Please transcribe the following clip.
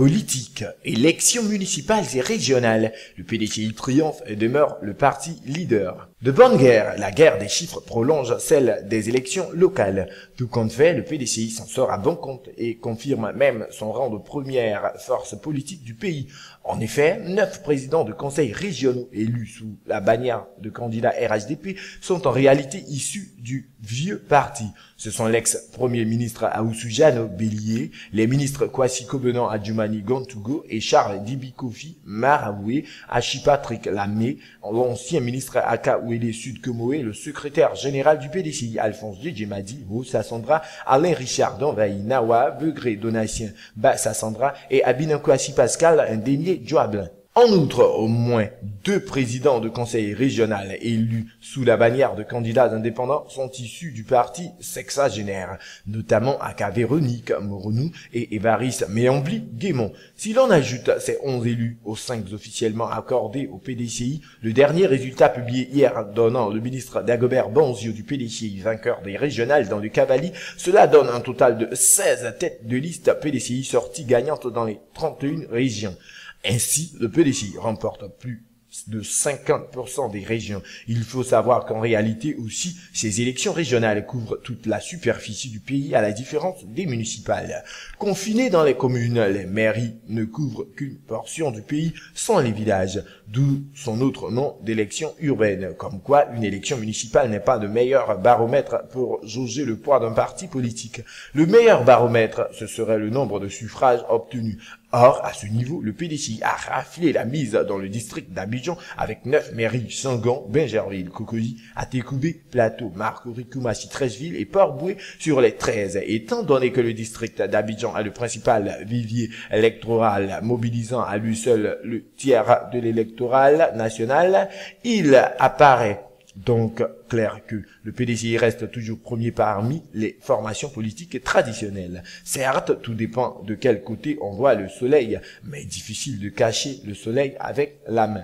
Politique, élections municipales et régionales. Le PDCI triomphe et demeure le parti leader. De bonne guerre, la guerre des chiffres prolonge celle des élections locales. Tout compte fait, le PDCI s'en sort à bon compte et confirme même son rang de première force politique du pays. En effet, 9 présidents de conseils régionaux élus sous la bannière de candidat RHDP sont en réalité issus du vieux parti. Ce sont l'ex-premier ministre Aoussoujano Bélier, les ministres Kwasi Kobenan Adjumani Gontugo et Charles Dibi Kofi Maraoué, Achi Patrick Lamé, l'ancien ministre Aka Ouele Sud Kemoé, le secrétaire général du PDCI Alphonse Djedjemadi, Moussa Sandra, Alain Richard Danvaï Nawa, Begré Donatien Bassa Sandra et Abinan Kwasi Pascal Ndénié Djoablin. En outre, au moins 2 présidents de conseil régional élus sous la bannière de candidats indépendants sont issus du parti sexagénaire, notamment Aka Véronique Moronou et Évariste Méambli Guémon. Si l'on ajoute ces 11 élus aux 5 officiellement accordés au PDCI, le dernier résultat publié hier donnant le ministre Dagobert Banzio du PDCI vainqueur des régionales dans le Cavali, cela donne un total de 16 têtes de liste PDCI sorties gagnantes dans les 31 régions. Ainsi, le PDCI remporte plus de 50% des régions. Il faut savoir qu'en réalité aussi, ces élections régionales couvrent toute la superficie du pays à la différence des municipales. Confinées dans les communes, les mairies ne couvrent qu'une portion du pays sans les villages, d'où son autre nom d'élection urbaine. Comme quoi, une élection municipale n'est pas le meilleur baromètre pour jauger le poids d'un parti politique. Le meilleur baromètre, ce serait le nombre de suffrages obtenus. Or, à ce niveau, le PDCI a raflé la mise dans le district d'Abidjan avec 9 mairies, Sangan, Bingerville, Cocody, Atécoubé, Plateau, Marcory, Koumassi, Treichville et Port-Boué sur les 13. Étant donné que le district d'Abidjan a le principal vivier électoral mobilisant à lui seul le tiers de l'électoral national, il apparaît donc clair que le PDCI reste toujours premier parmi les formations politiques traditionnelles. Certes, tout dépend de quel côté on voit le soleil, mais difficile de cacher le soleil avec la main.